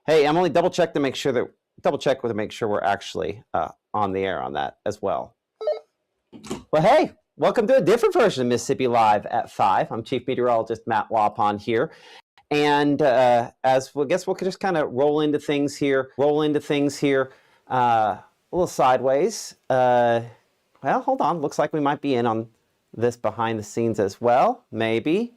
Hey, Emily, double check to make sure we're actually on the air on that as well. Well, hey, welcome to a different version of Mississippi Live at 5. I'm Chief Meteorologist Matt Wapon here. And as well, I guess we'll just kind of roll into things here, a little sideways. Well, hold on. Looks like we might be in on this behind the scenes as well. Maybe.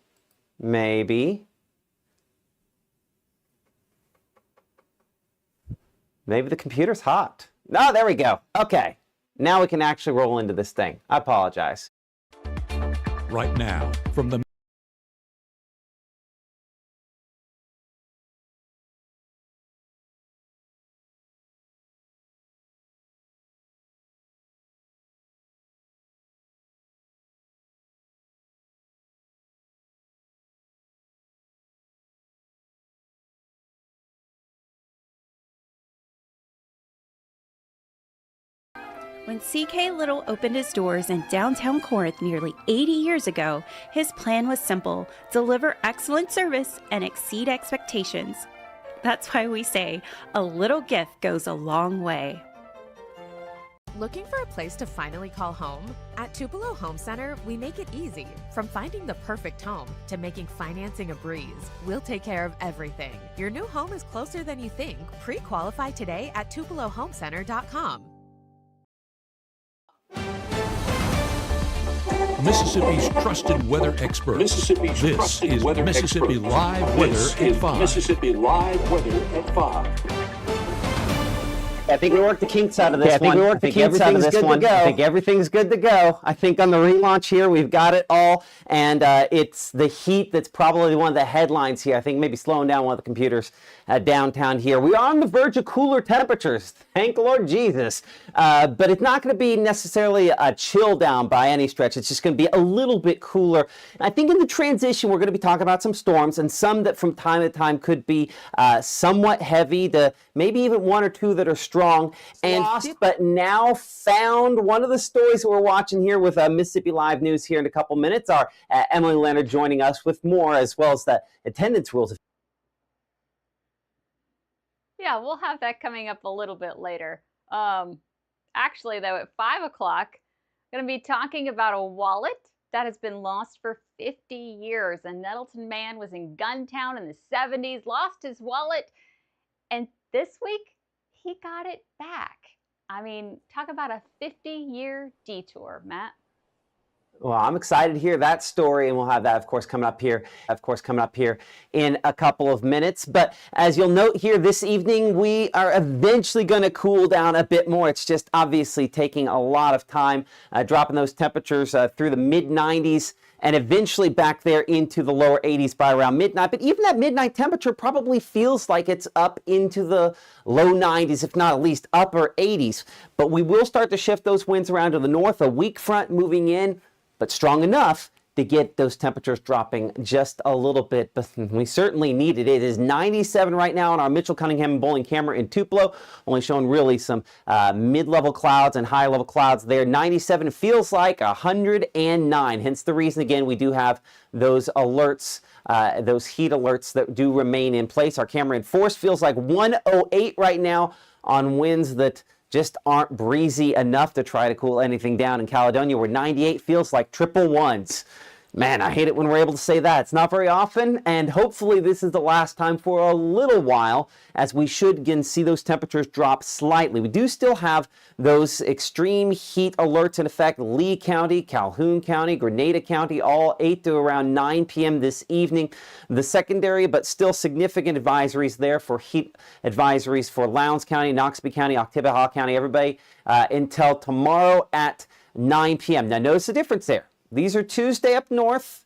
Maybe the computer's hot. No, there we go. Okay. Now we can actually roll into this thing. I apologize. Right now, from the When C.K. Little opened his doors in downtown Corinth nearly 80 years ago, his plan was simple: deliver excellent service and exceed expectations. That's why we say a little gift goes a long way. Looking for a place to finally call home? At Tupelo Home Center, we make it easy. From finding the perfect home to making financing a breeze, we'll take care of everything. Your new home is closer than you think. Pre-qualify today at TupeloHomeCenter.com. Mississippi's trusted weather expert. This is Mississippi Live Weather at 5. Mississippi Live Weather at 5. I think we worked the kinks out of this one. I think everything's good to go. I think on the relaunch here, we've got it all. And it's the heat that's probably one of the headlines here. I think maybe slowing down one of the computers downtown here. We are on the verge of cooler temperatures. Thank the Lord Jesus. But it's not going to be necessarily a chill down by any stretch. It's just going to be a little bit cooler. And I think in the transition, we're going to be talking about some storms, and some that from time to time could be somewhat heavy to maybe even one or two that are strong. And but now found one of the stories that we're watching here with Mississippi Live News here in a couple minutes are Emily Leonard joining us with more, as well as the attendance rules. Yeah, we'll have that coming up a little bit later. Actually, though, at 5 o'clock, I'm going to be talking about a wallet that has been lost for 50 years. A Nettleton man was in Guntown in the 70s, lost his wallet, and this week, he got it back. I mean, talk about a 50-year detour, Matt. Well, I'm excited to hear that story, and we'll have that, of course, coming up here in a couple of minutes. But as you'll note here this evening, we are eventually going to cool down a bit more. It's just obviously taking a lot of time, dropping those temperatures through the mid-90s and eventually back there into the lower 80s by around midnight. But even that midnight temperature probably feels like it's up into the low 90s, if not at least upper 80s. But we will start to shift those winds around to the north, a weak front moving in, but strong enough to get those temperatures dropping just a little bit. But we certainly need it. It is 97 right now on our Mitchell Cunningham and Bowling camera in Tupelo, only showing really some mid-level clouds and high-level clouds there. 97 feels like 109, hence the reason, again, we do have those alerts, those heat alerts that do remain in place. Our camera in Force feels like 108 right now on winds that just aren't breezy enough to try to cool anything down. In Caledonia, where 98 feels like triple ones. Man, I hate it when we're able to say that. It's not very often, and hopefully this is the last time for a little while, as we should again see those temperatures drop slightly. We do still have those extreme heat alerts in effect. Lee County, Calhoun County, Grenada County, all 8 to around 9 p.m. this evening. The secondary, but still significant advisories there for heat advisories for Lowndes County, Noxubee County, Oktibbeha County, everybody, until tomorrow at 9 p.m. Now notice the difference there. These are Tuesday up north,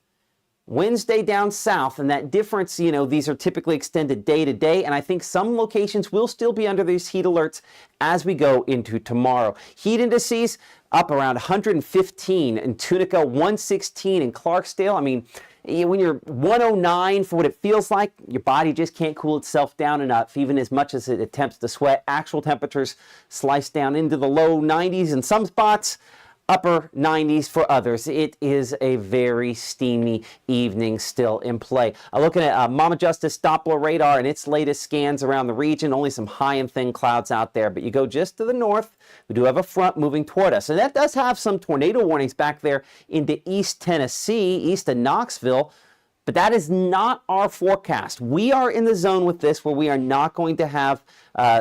Wednesday down south, and that difference, you know, these are typically extended day to day, and I think some locations will still be under these heat alerts as we go into tomorrow. Heat indices up around 115 in Tunica, 116 in Clarksdale. I mean, when you're 109 for what it feels like, your body just can't cool itself down enough, even as much as it attempts to sweat. Actual temperatures slice down into the low 90s in some spots. upper 90s for others. It is a very steamy evening still in play. Looking at Mama Justice Doppler radar and its latest scans around the region, only some high and thin clouds out there, but you go just to the north, we do have a front moving toward us, and that does have some tornado warnings back there into East Tennessee, east of Knoxville. But that is not our forecast. We are in the zone with this where we are not going to have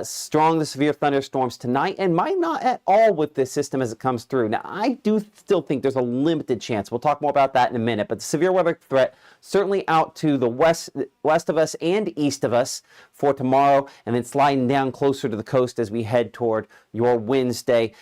strong to severe thunderstorms tonight, and might not at all with this system as it comes through. Now, I do still think there's a limited chance. We'll talk more about that in a minute, but the severe weather threat certainly out to the west of us and east of us for tomorrow, and then sliding down closer to the coast as we head toward your Wednesday.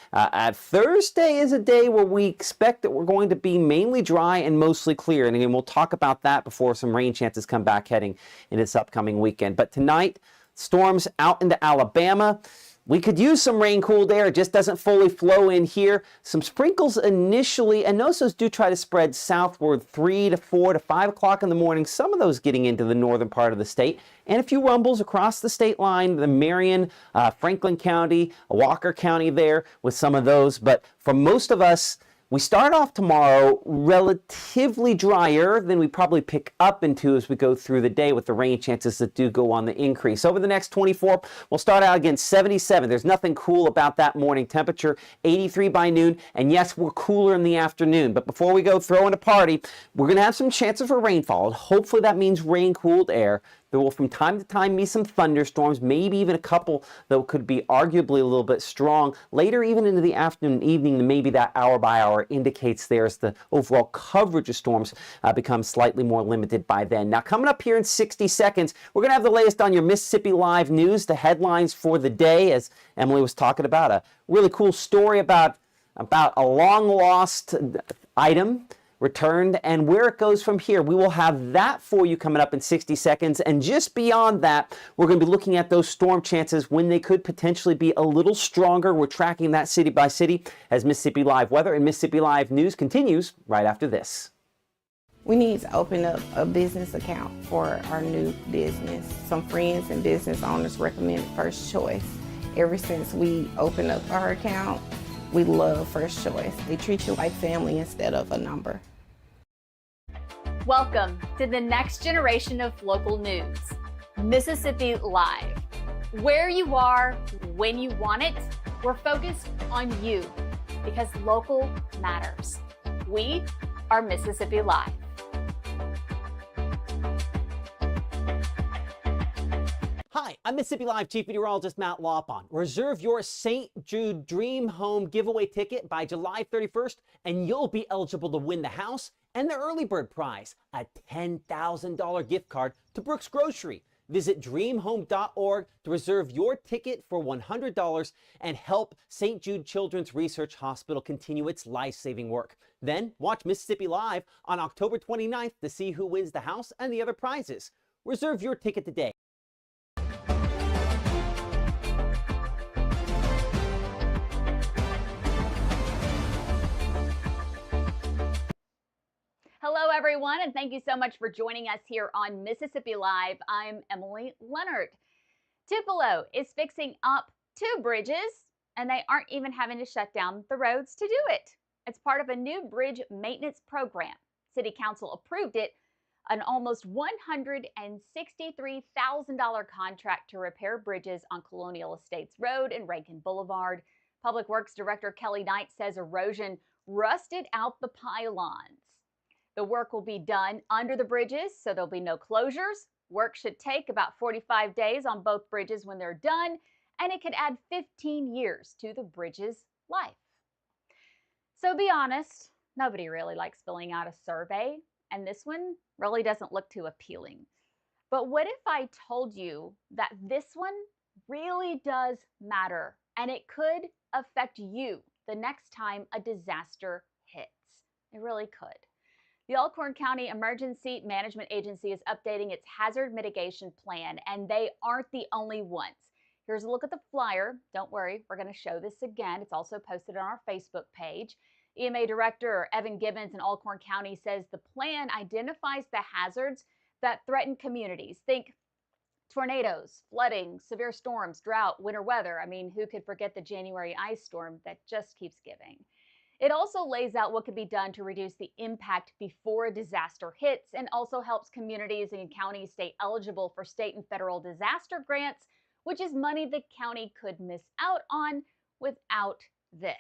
Thursday is a day where we expect that we're going to be mainly dry and mostly clear, and again, we'll talk about that before some rain chances come back heading into this upcoming weekend. But tonight, storms out into Alabama. We could use some rain-cooled air. It just doesn't fully flow in here. Some sprinkles initially, and those do try to spread southward 3 to 4 to 5 o'clock in the morning. Some of those getting into the northern part of the state. And a few rumbles across the state line, the Marion, Franklin County, Walker County there with some of those. But for most of us, we start off tomorrow relatively drier than we probably pick up into as we go through the day with the rain chances that do go on the increase. Over the next 24, we'll start out again 77. There's nothing cool about that morning temperature. 83 by noon, and yes, we're cooler in the afternoon. But before we go throwing a party, we're going to have some chances for rainfall, and hopefully that means rain-cooled air. There will from time to time be some thunderstorms, maybe even a couple that could be arguably a little bit strong. Later, even into the afternoon and evening, maybe that hour by hour indicates there's the overall coverage of storms becomes slightly more limited by then. Now, coming up here in 60 seconds, we're going to have the latest on your Mississippi Live news, the headlines for the day, as Emily was talking about. A really cool story about a long-lost item returned and where it goes from here. We will have that for you coming up in 60 seconds. And just beyond that, we're going to be looking at those storm chances when they could potentially be a little stronger. We're tracking that city by city as Mississippi Live weather and Mississippi Live news continues right after this. We need to open up a business account for our new business. Some friends and business owners recommended First Choice. Ever since we opened up our account, we love First Choice. They treat you like family instead of a number. Welcome to the next generation of local news, Mississippi Live. Where you are, when you want it, we're focused on you because local matters. We are Mississippi Live. Hi, I'm Mississippi Live Chief Meteorologist Matt Lawpon. Reserve your St. Jude Dream Home giveaway ticket by July 31st, and you'll be eligible to win the house and the early bird prize, a $10,000 gift card to Brooks Grocery. Visit dreamhome.org to reserve your ticket for $100 and help St. Jude Children's Research Hospital continue its life-saving work. Then watch Mississippi Live on October 29th to see who wins the house and the other prizes. Reserve your ticket today. Hello, everyone, and thank you so much for joining us here on Mississippi Live. I'm Emily Leonard. Tupelo is fixing up 2 bridges, and they aren't even having to shut down the roads to do it. It's part of a new bridge maintenance program. City Council approved it, an almost $163,000 contract to repair bridges on Colonial Estates Road and Rankin Boulevard. Public Works Director Kelly Knight says erosion rusted out the pylons. The work will be done under the bridges, so there'll be no closures. Work should take about 45 days on both bridges when they're done, and it could add 15 years to the bridge's life. So be honest, nobody really likes filling out a survey, and this one really doesn't look too appealing. But what if I told you that this one really does matter, and it could affect you the next time a disaster hits? It really could. The Alcorn County Emergency Management Agency is updating its hazard mitigation plan, and they aren't the only ones. Here's a look at the flyer. Don't worry, we're going to show this again. It's also posted on our Facebook page. EMA Director Evan Gibbons in Alcorn County says the plan identifies the hazards that threaten communities. Think tornadoes, flooding, severe storms, drought, winter weather. I mean, who could forget the January ice storm that just keeps giving? It also lays out what can be done to reduce the impact before a disaster hits and also helps communities and counties stay eligible for state and federal disaster grants, which is money the county could miss out on without this.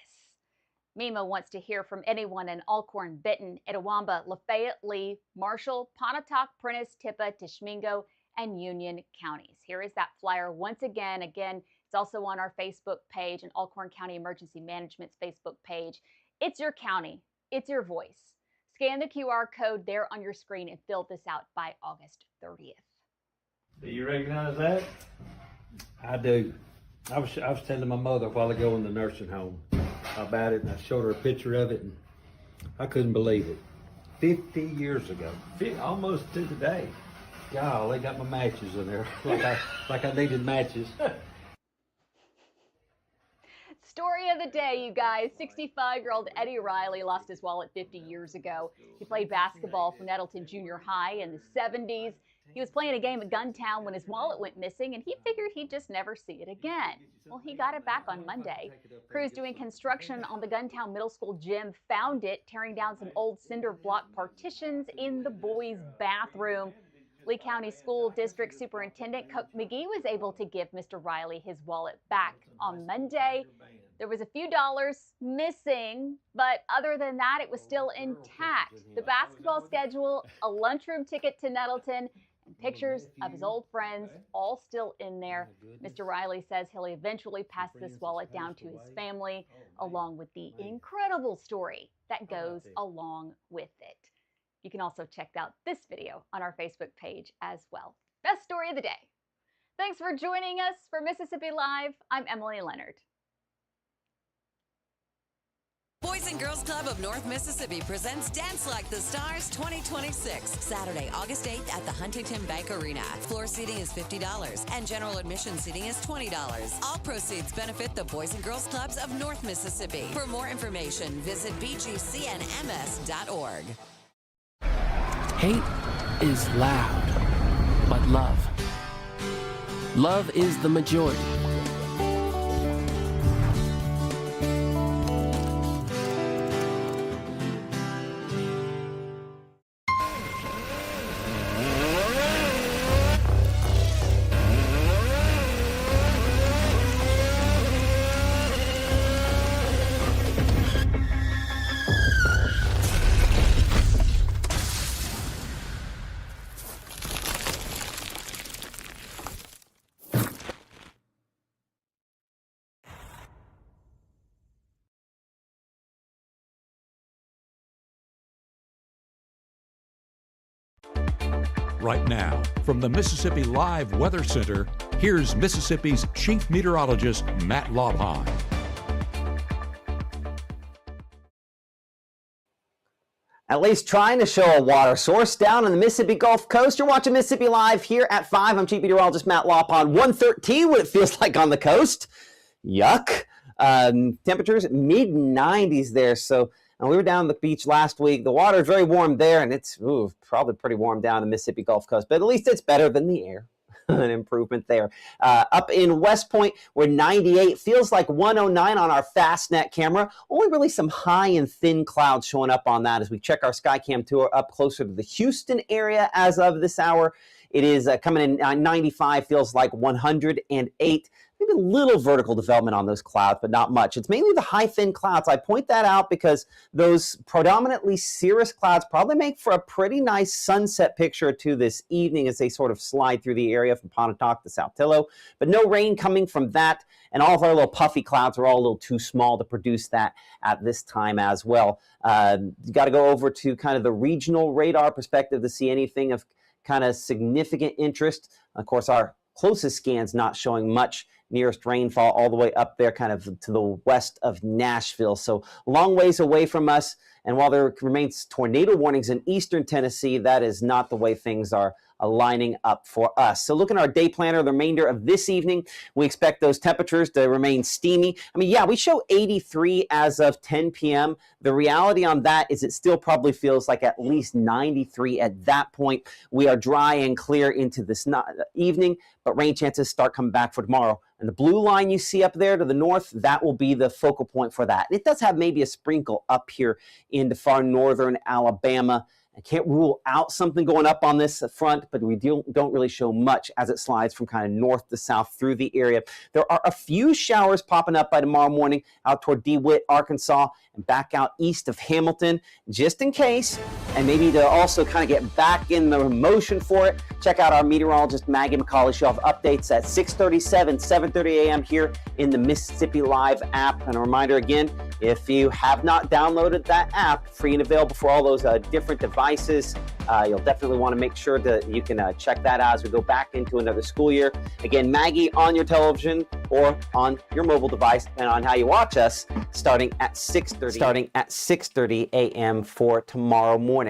MEMA wants to hear from anyone in Alcorn, Benton, Itawamba, Lafayette, Lee, Marshall, Pontotoc, Prentiss, Tippah, Tishmingo, and Union counties. Here is that flyer once again. Again, it's also on our Facebook page and Alcorn County Emergency Management's Facebook page. It's your county. It's your voice. Scan the QR code there on your screen and fill this out by August 30th. Do you recognize that? I do. I was telling my mother a while ago in the nursing home about it, and I showed her a picture of it, and I couldn't believe it. 50 years ago, almost to the day. God, they got my matches in there, like I needed matches. Story of the day, you guys. 65-year-old Eddie Riley lost his wallet 50 years ago. He played basketball for Nettleton Junior High in the 70s. He was playing a game at Guntown when his wallet went missing, and he figured he'd just never see it again. Well, he got it back on Monday. Crews doing construction on the Guntown Middle School gym found it, tearing down some old cinder block partitions in the boys' bathroom. Lee County School District Superintendent Cook McGee was able to give Mr. Riley his wallet back on Monday. There was a few dollars missing, but other than that, it was still intact. The basketball schedule, a lunchroom ticket to Nettleton, and pictures of his old friends all still in there. Mr. Riley says he'll eventually pass this wallet down to his family, along with the incredible story that goes along with it. You can also check out this video on our Facebook page as well. Best story of the day. Thanks for joining us for Mississippi Live. I'm Emily Leonard. Boys and Girls Club of North Mississippi presents Dance Like the Stars 2026, Saturday, August 8th at the Huntington Bank Arena. Floor seating is $50 and general admission seating is $20. All proceeds benefit the Boys and Girls Clubs of North Mississippi. For more information, visit bgcnms.org. Hate is loud, but love is the majority. Right now, from the Mississippi Live Weather Center, here's Mississippi's Chief Meteorologist, Matt Laupon. At least trying to show a water source down on the Mississippi Gulf Coast. You're watching Mississippi Live here at 5. I'm Chief Meteorologist Matt Laupon. 113, what it feels like on the coast. Yuck. Temperatures mid-90s there, so and we were down the beach last week. The water is very warm there, and it's probably pretty warm down the Mississippi Gulf Coast, but at least it's better than the air. An improvement there. Up in West Point, we're 98. Feels like 109 on our FastNet camera. Only really some high and thin clouds showing up on that as we check our Skycam tour up closer to the Houston area as of this hour. It is coming in 95, feels like 108. Maybe a little vertical development on those clouds, but not much. It's mainly the high, thin clouds. I point that out because those predominantly cirrus clouds probably make for a pretty nice sunset picture or two this evening as they sort of slide through the area from Pontotoc to Saltillo. But no rain coming from that, and all of our little puffy clouds are all a little too small to produce that at this time as well. You got to go over to kind of the regional radar perspective to see anything of kind of significant interest. Of course, our closest scan's not showing much. Nearest rainfall all the way up there kind of to the west of Nashville. So long ways away from us. And while there remains tornado warnings in eastern Tennessee, that is not the way things are lining up for us. So looking at our day planner, the remainder of this evening, we expect those temperatures to remain steamy. I mean, yeah, we show 83 as of 10 p.m. The reality on that is it still probably feels like at least 93 at that point. We are dry and clear into this evening, but rain chances start coming back for tomorrow. And the blue line you see up there to the north, that will be the focal point for that. And it does have maybe a sprinkle up here into far northern Alabama. I can't rule out something going up on this front, but we don't really show much as it slides from kind of north to south through the area. There are a few showers popping up by tomorrow morning out toward DeWitt, Arkansas, and back out east of Hamilton, just in case. And maybe to also kind of get back in the motion for it, check out our meteorologist, Maggie McCauley. She'll have updates at 6:37, 7:30 a.m. here in the Mississippi Live app. And a reminder again, if you have not downloaded that app, free and available for all those different devices, you'll definitely want to make sure that you can check that out as we go back into another school year. Again, Maggie on your television or on your mobile device, and on how you watch us, starting at 6:30 a.m. for tomorrow morning.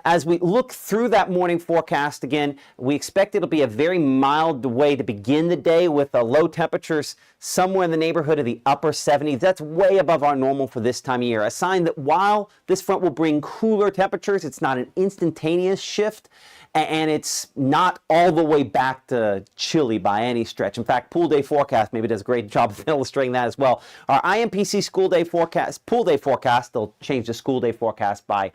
As we look through that morning forecast, again, we expect it'll be a very mild way to begin the day with low temperatures somewhere in the neighborhood of the upper 70s. That's way above our normal for this time of year. A sign that while this front will bring cooler temperatures, it's not an instantaneous shift, and it's not all the way back to chilly by any stretch. In fact, Pool Day Forecast maybe does a great job of illustrating that as well. Our IMPC school day forecast, Pool Day Forecast, they'll change the school day forecast by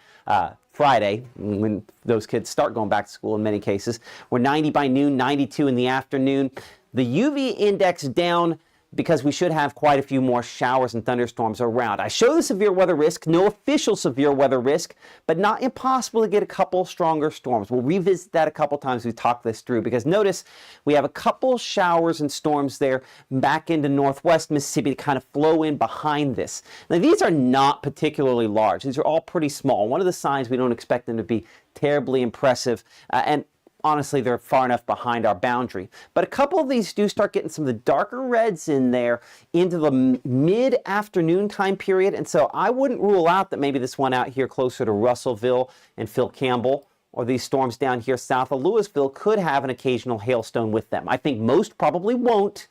Friday, when those kids start going back to school in many cases. We're 90 by noon, 92 in the afternoon. The UV index down because we should have quite a few more showers and thunderstorms around. I show the severe weather risk, no official severe weather risk, but not impossible to get a couple stronger storms. We'll revisit that a couple times we talk this through, because notice we have a couple showers and storms there back into northwest Mississippi to kind of flow in behind this. Now, these are not particularly large. These are all pretty small. One of the signs we don't expect them to be terribly impressive, and honestly, they're far enough behind our boundary. But a couple of these do start getting some of the darker reds in there into the mid-afternoon time period. And so I wouldn't rule out that maybe this one out here closer to Russellville and Phil Campbell, or these storms down here south of Louisville, could have an occasional hailstone with them. I think most probably won't,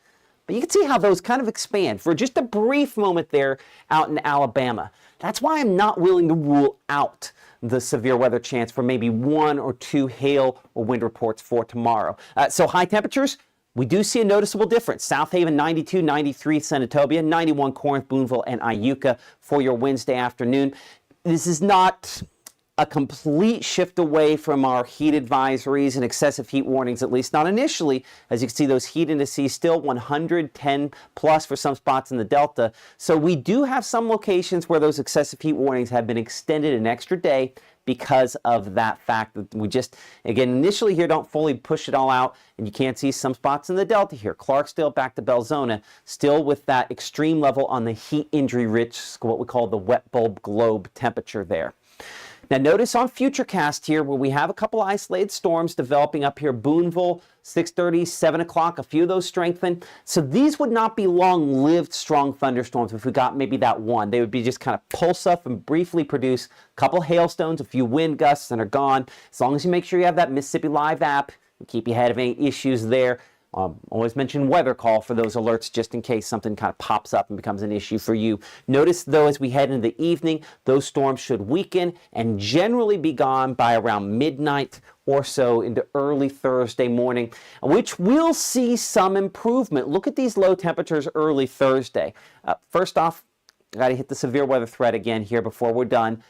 but you can see how those kind of expand for just a brief moment there out in Alabama. That's why I'm not willing to rule out the severe weather chance for maybe 1 or 2 hail or wind reports for tomorrow. So high temperatures, we do see a noticeable difference. South Haven 92, 93 Senatobia, 91 Corinth, Boonville, and Iuka for your Wednesday afternoon. This is not a complete shift away from our heat advisories and excessive heat warnings, at least not initially. As you can see, those heat indices still 110 plus for some spots in the Delta. So we do have some locations where those excessive heat warnings have been extended an extra day because of that fact that we just, again, initially here don't fully push it all out, and you can't see some spots in the Delta here. Clarksdale back to Belzona, still with that extreme level on the heat injury rich, what we call the wet bulb globe temperature there. Now notice on Futurecast here where we have a couple isolated storms developing up here, Boonville, 6:30, 7 o'clock, a few of those strengthen. So these would not be long-lived strong thunderstorms if we got maybe that one. They would be just kind of pulse up and briefly produce a couple hailstones, a few wind gusts, and are gone. As long as you make sure you have that Mississippi Live app, it'll keep you ahead of any issues there. Always mention weather call for those alerts just in case something kind of pops up and becomes an issue for you. Notice though, as we head into the evening, those storms should weaken and generally be gone by around midnight or so into early Thursday morning, which we'll see some improvement. Look at these low temperatures early Thursday. First off, I got to hit the severe weather threat again here before we're done.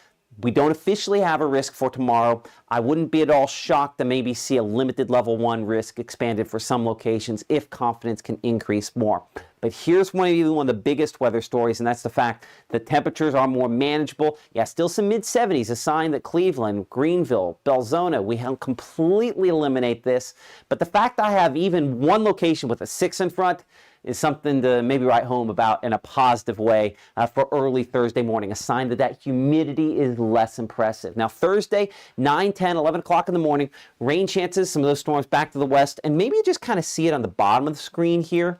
We don't officially have a risk for tomorrow. I wouldn't be at all shocked to maybe see a limited level 1 risk expanded for some locations if confidence can increase more. But here's one of the biggest weather stories, and that's the fact that temperatures are more manageable. Yeah, still some mid-70s, a sign that Cleveland, Greenville, Belzona, we help completely eliminate this. But the fact I have even one location with a 6 in front is something to maybe write home about in a positive way for early Thursday morning, a sign that that humidity is less impressive. Now Thursday, 9, 10, 11 o'clock in the morning, rain chances, some of those storms back to the west, and maybe you just kind of see it on the bottom of the screen here,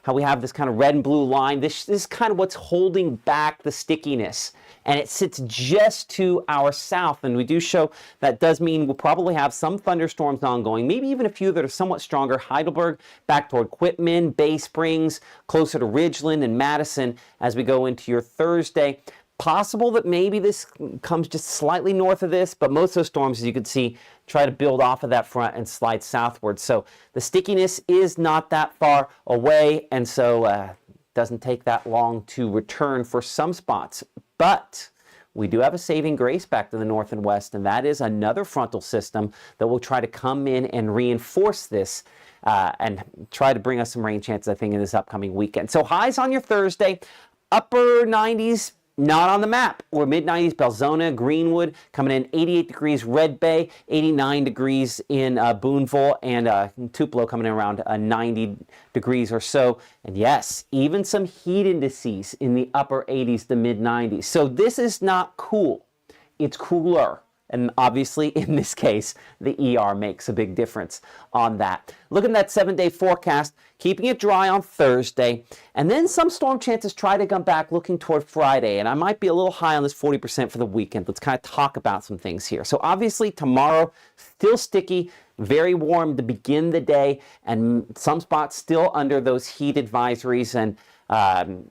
how we have this kind of red and blue line. This is kind of what's holding back the stickiness. And it sits just to our south, and we do show that does mean we'll probably have some thunderstorms ongoing, maybe even a few that are somewhat stronger. Heidelberg back toward Quitman, Bay Springs, closer to Ridgeland and Madison as we go into your Thursday. Possible that maybe this comes just slightly north of this, but most of those storms, as you can see, try to build off of that front and slide southward. So the stickiness is not that far away, and so doesn't take that long to return for some spots. But we do have a saving grace back to the north and west, and that is another frontal system that will try to come in and reinforce this and try to bring us some rain chances, I think, in this upcoming weekend. So highs on your Thursday, upper 90s, not on the map. We're mid-90s, Belzona, Greenwood, coming in 88 degrees, Red Bay, 89 degrees in Boonville, and Tupelo coming in around 90 degrees or so. And yes, even some heat indices in the upper 80s to mid-90s. So this is not cool. It's cooler. And obviously, in this case, the ER makes a big difference on that. Looking at that 7-day forecast, keeping it dry on Thursday, and then some storm chances try to come back looking toward Friday. And I might be a little high on this 40% for the weekend. Let's kind of talk about some things here. So obviously, tomorrow, still sticky, very warm to begin the day, and some spots still under those heat advisories and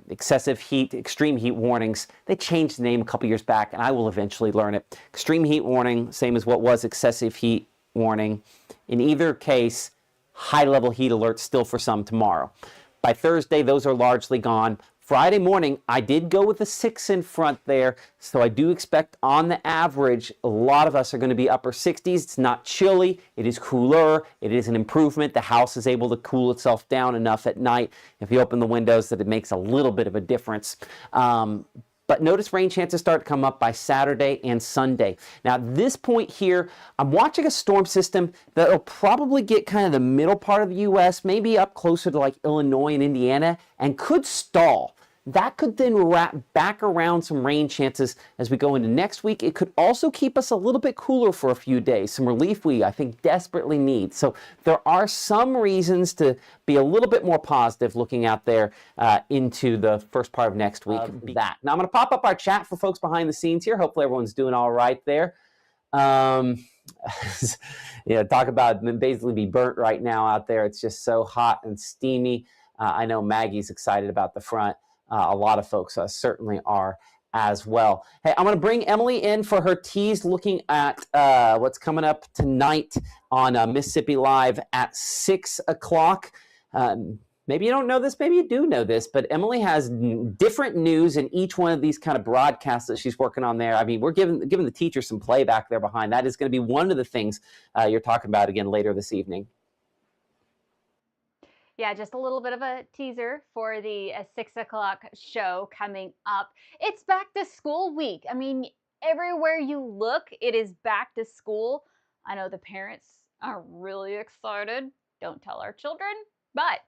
excessive heat, extreme heat warnings. They changed the name a couple years back, and I will eventually learn it. Extreme heat warning, same as what was excessive heat warning. In either case, high-level heat alert still for some tomorrow. By Thursday, those are largely gone. Friday morning, I did go with a 6 in front there, so I do expect on the average, a lot of us are going to be upper 60s. It's not chilly, it is cooler, it is an improvement. The house is able to cool itself down enough at night if you open the windows that it makes a little bit of a difference. But notice rain chances start to come up by Saturday and Sunday. Now, at this point here, I'm watching a storm system that will probably get kind of the middle part of the U.S., maybe up closer to like Illinois and Indiana, and could stall. That could then wrap back around some rain chances as we go into next week. It could also keep us a little bit cooler for a few days, some relief we, I think, desperately need. So there are some reasons to be a little bit more positive looking out there into the first part of next week. Now, I'm going to pop up our chat for folks behind the scenes here. Hopefully everyone's doing all right there. Talk about basically be burnt right now out there. It's just so hot and steamy. I know Maggie's excited about the front. A lot of folks certainly are as well. Hey, I'm going to bring Emily in for her tease looking at what's coming up tonight on Mississippi Live at 6 o'clock. Maybe you don't know this, maybe you do know this, but Emily has different news in each one of these kind of broadcasts that she's working on there. I mean, we're giving the teacher some playback there behind. That is going to be one of the things you're talking about again later this evening. Yeah, just a little bit of a teaser for the 6 o'clock show coming up. It's back to school week. I mean, everywhere you look, it is back to school. I know the parents are really excited. Don't tell our children, but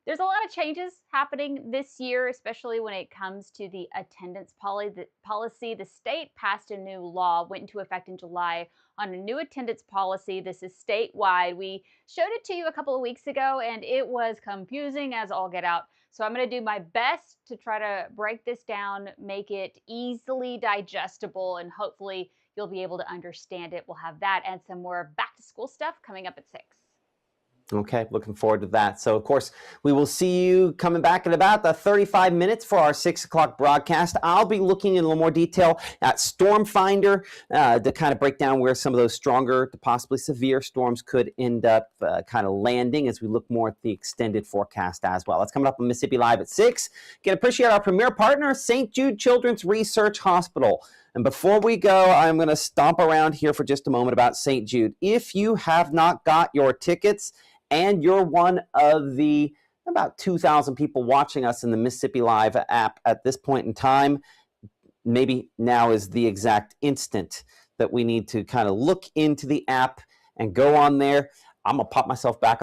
there's a lot of changes happening this year, especially when it comes to the attendance policy. The state passed a new law, went into effect in July on a new attendance policy. This is statewide. We showed it to you a couple of weeks ago, and it was confusing as all get out. So I'm going to do my best to try to break this down, make it easily digestible, and hopefully you'll be able to understand it. We'll have that and some more back-to-school stuff coming up at 6. Okay, looking forward to that. So, of course, we will see you coming back in about 35 minutes for our 6 o'clock broadcast. I'll be looking in a little more detail at Storm Finder to kind of break down where some of those stronger to possibly severe storms could end up kind of landing as we look more at the extended forecast as well. That's coming up on Mississippi Live at 6. Again, appreciate our premier partner, St. Jude Children's Research Hospital. And before we go, I'm going to stomp around here for just a moment about St. Jude. If you have not got your tickets, and you're one of the about 2,000 people watching us in the Mississippi Live app at this point in time, maybe now is the exact instant that we need to kind of look into the app and go on there. I'm going to pop myself back